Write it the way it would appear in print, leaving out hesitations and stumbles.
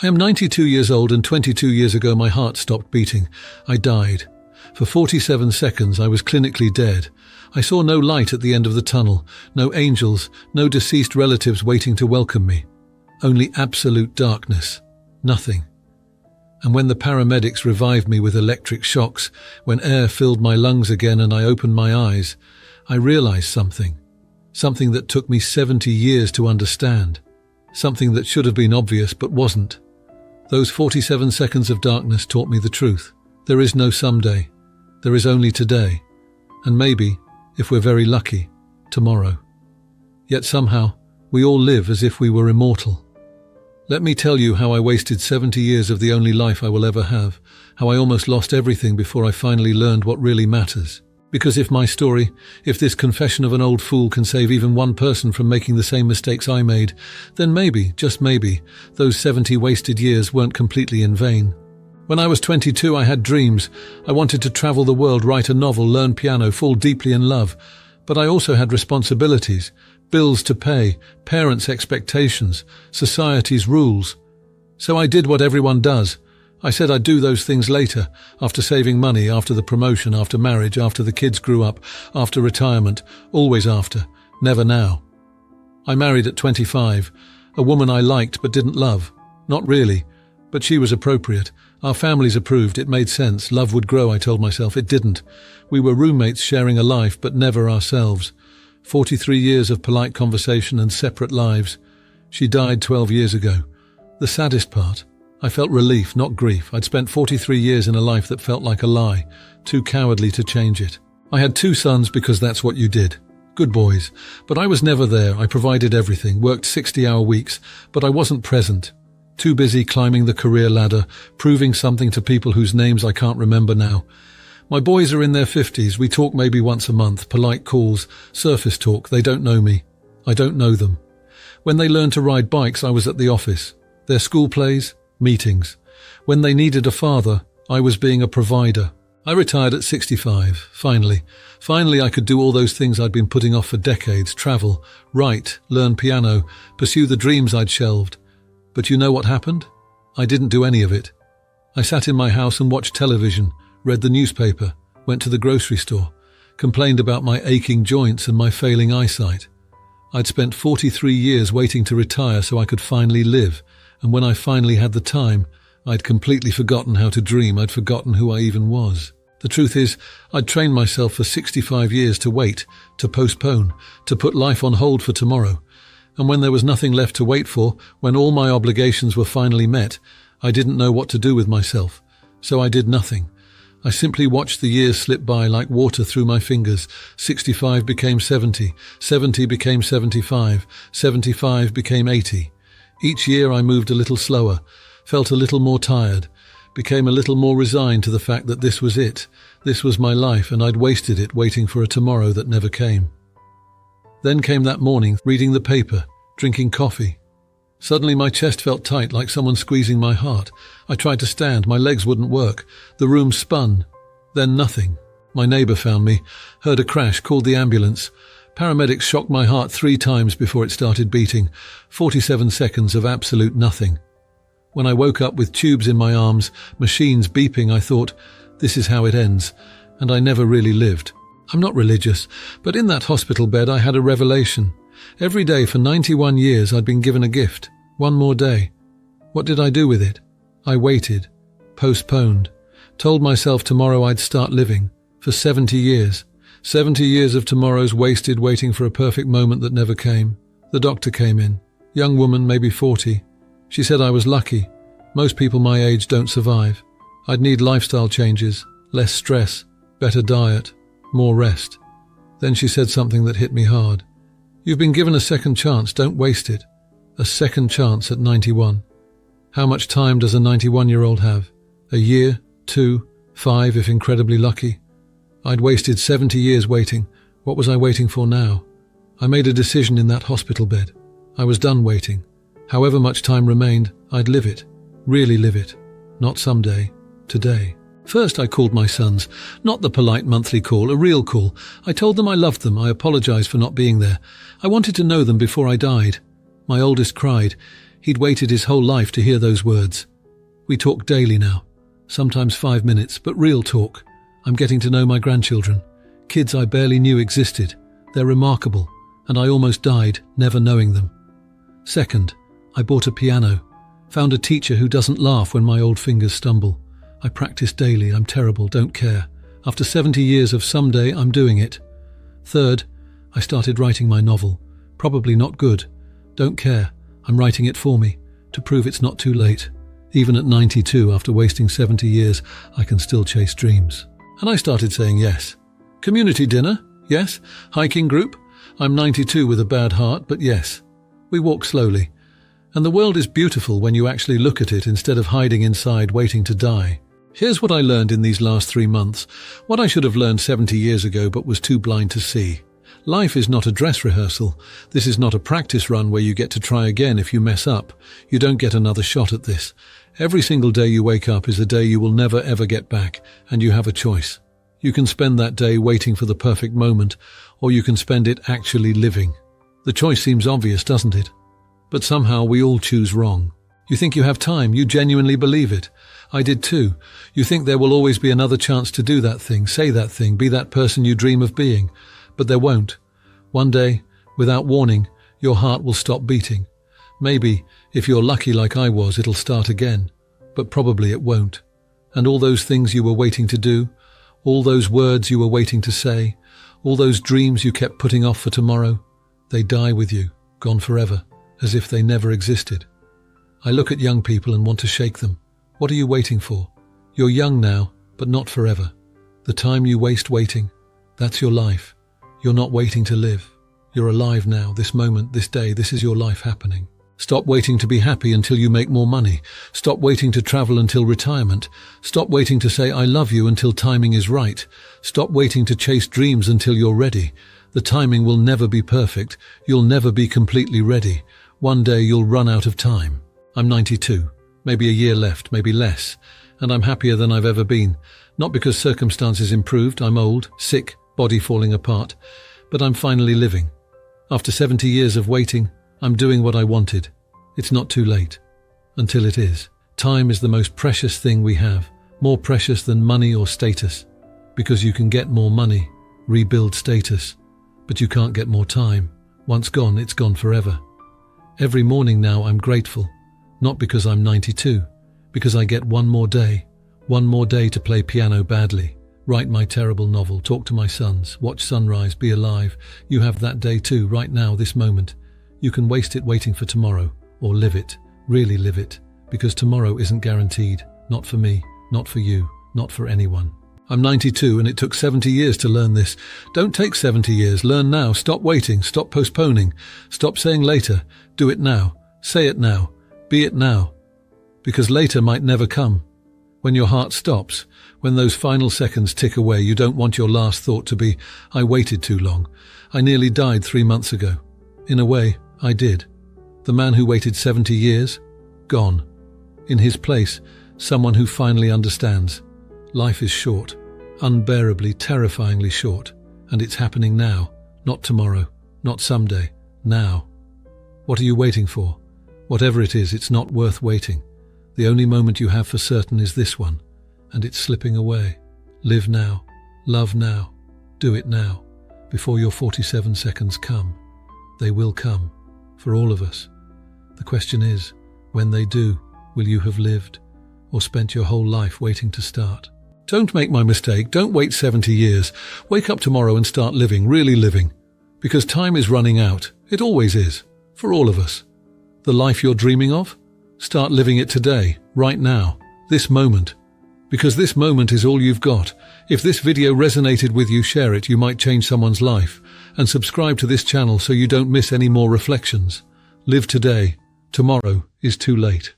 I am 92 years old and 22 years ago my heart stopped beating. I died. For 47 seconds I was clinically dead. I saw no light at the end of the tunnel, no angels, no deceased relatives waiting to welcome me. Only absolute darkness. Nothing. And when the paramedics revived me with electric shocks, when air filled my lungs again and I opened my eyes, I realized something. Something that took me 70 years to understand. Something that should have been obvious but wasn't. Those 47 seconds of darkness taught me the truth. There is no someday. There is only today. And maybe, if we're very lucky, tomorrow. Yet somehow, we all live as if we were immortal. Let me tell you how I wasted 70 years of the only life I will ever have, how I almost lost everything before I finally learned what really matters. Because if my story, if this confession of an old fool can save even one person from making the same mistakes I made, then maybe, just maybe, those 70 wasted years weren't completely in vain. When I was 22, I had dreams. I wanted to travel the world, write a novel, learn piano, fall deeply in love. But I also had responsibilities, bills to pay, parents' expectations, society's rules. So I did what everyone does. I said I'd do those things later, after saving money, after the promotion, after marriage, after the kids grew up, after retirement, always after, never now. I married at 25, a woman I liked but didn't love. Not really, but she was appropriate. Our families approved, it made sense, love would grow, I told myself. It didn't. We were roommates sharing a life, but never ourselves. 43 years of polite conversation and separate lives. She died 12 years ago. The saddest part, I felt relief, not grief. I'd spent 43 years in a life that felt like a lie, too cowardly to change it. I had 2 sons because that's what you did. Good boys. But I was never there. I provided everything, worked 60-hour weeks, but I wasn't present. Too busy climbing the career ladder, proving something to people whose names I can't remember now. My boys are in their 50s. We talk maybe once a month, polite calls, surface talk. They don't know me. I don't know them. When they learned to ride bikes, I was at the office. Their school plays, meetings. When they needed a father, I was being a provider. I retired at 65, finally. Finally I could do all those things I'd been putting off for decades, travel, write, learn piano, pursue the dreams I'd shelved. But you know what happened? I didn't do any of it. I sat in my house and watched television, read the newspaper, went to the grocery store, complained about my aching joints and my failing eyesight. I'd spent 43 years waiting to retire so I could finally live. And when I finally had the time, I'd completely forgotten how to dream. I'd forgotten who I even was. The truth is, I'd trained myself for 65 years to wait, to postpone, to put life on hold for tomorrow. And when there was nothing left to wait for, when all my obligations were finally met, I didn't know what to do with myself. So I did nothing. I simply watched the years slip by like water through my fingers. 65 became 70, 70 became 75, 75 became 80. Each year I moved a little slower, felt a little more tired, became a little more resigned to the fact that this was it. This was my life, and I'd wasted it waiting for a tomorrow that never came. Then came that morning, reading the paper, drinking coffee. Suddenly my chest felt tight, like someone squeezing my heart. I tried to stand, my legs wouldn't work. The room spun. Then nothing. My neighbour found me, heard a crash, called the ambulance. Paramedics shocked my heart 3 times before it started beating. 47 seconds of absolute nothing. When I woke up with tubes in my arms, machines beeping, I thought, this is how it ends. And I never really lived. I'm not religious, but in that hospital bed I had a revelation. Every day for 91 years I'd been given a gift. One more day. What did I do with it? I waited. Postponed. Told myself tomorrow I'd start living. For 70 years. 70 years of tomorrows wasted waiting for a perfect moment that never came. The doctor came in. Young woman, maybe 40. She said I was lucky. Most people my age don't survive. I'd need lifestyle changes, less stress, better diet, more rest. Then she said something that hit me hard. You've been given a second chance, don't waste it. A second chance at 91. How much time does a 91-year-old have? A year, 2, 5 if incredibly lucky. I'd wasted 70 years waiting. What was I waiting for now? I made a decision in that hospital bed. I was done waiting. However much time remained, I'd live it. Really live it. Not someday. Today. First I called my sons. Not the polite monthly call, a real call. I told them I loved them. I apologized for not being there. I wanted to know them before I died. My oldest cried. He'd waited his whole life to hear those words. We talk daily now, sometimes 5 minutes, but real talk. I'm getting to know my grandchildren, kids I barely knew existed. They're remarkable, and I almost died never knowing them. Second, I bought a piano, found a teacher who doesn't laugh when my old fingers stumble. I practice daily, I'm terrible, don't care. After 70 years of someday, I'm doing it. Third, I started writing my novel. Probably not good. Don't care. I'm writing it for me, to prove it's not too late. Even at 92, after wasting 70 years, I can still chase dreams. And I started saying yes. Community dinner? Yes. Hiking group? I'm 92 with a bad heart, but yes. We walk slowly. And the world is beautiful when you actually look at it instead of hiding inside waiting to die. Here's what I learned in these last 3 months, what I should have learned 70 years ago but was too blind to see. Life is not a dress rehearsal. This is not a practice run where you get to try again if you mess up. You don't get another shot at this. Every single day you wake up is a day you will never ever get back, and you have a choice. You can spend that day waiting for the perfect moment, or you can spend it actually living. The choice seems obvious, doesn't it? But somehow we all choose wrong. You think you have time, you genuinely believe it. I did too. You think there will always be another chance to do that thing, say that thing, be that person you dream of being. But there won't. One day, without warning, your heart will stop beating. Maybe, if you're lucky like I was, it'll start again. But probably it won't. And all those things you were waiting to do, all those words you were waiting to say, all those dreams you kept putting off for tomorrow, they die with you, gone forever, as if they never existed. I look at young people and want to shake them. What are you waiting for? You're young now, but not forever. The time you waste waiting, that's your life. You're not waiting to live. You're alive now, this moment, this day, this is your life happening. Stop waiting to be happy until you make more money. Stop waiting to travel until retirement. Stop waiting to say I love you until timing is right. Stop waiting to chase dreams until you're ready. The timing will never be perfect. You'll never be completely ready. One day you'll run out of time. I'm 92. Maybe a year left, maybe less. And I'm happier than I've ever been. Not because circumstances improved, I'm old, sick, body falling apart. But I'm finally living. After 70 years of waiting, I'm doing what I wanted. It's not too late. Until it is. Time is the most precious thing we have. More precious than money or status. Because you can get more money, rebuild status. But you can't get more time. Once gone, it's gone forever. Every morning now I'm grateful. Not because I'm 92. Because I get one more day. One more day to play piano badly. Write my terrible novel, talk to my sons, watch sunrise, be alive. You have that day too, right now, this moment. You can waste it waiting for tomorrow, or live it, really live it, because tomorrow isn't guaranteed, not for me, not for you, not for anyone. I'm 92 and it took 70 years to learn this. Don't take 70 years, learn now, stop waiting, stop postponing, stop saying later, do it now, say it now, be it now, because later might never come. When your heart stops, when those final seconds tick away, you don't want your last thought to be, I waited too long. I nearly died 3 months ago. In a way, I did. The man who waited 70 years, gone. In his place, someone who finally understands. Life is short, unbearably, terrifyingly short, and it's happening now, not tomorrow, not someday, now. What are you waiting for? Whatever it is, it's not worth waiting. The only moment you have for certain is this one, and it's slipping away. Live now, love now, do it now, before your 47 seconds come. They will come, for all of us. The question is, when they do, will you have lived, or spent your whole life waiting to start? Don't make my mistake, don't wait 70 years. Wake up tomorrow and start living, really living. Because time is running out, it always is, for all of us. The life you're dreaming of? Start living it today, right now, this moment. Because this moment is all you've got. If this video resonated with you, share it, you might change someone's life. And subscribe to this channel so you don't miss any more reflections. Live today. Tomorrow is too late.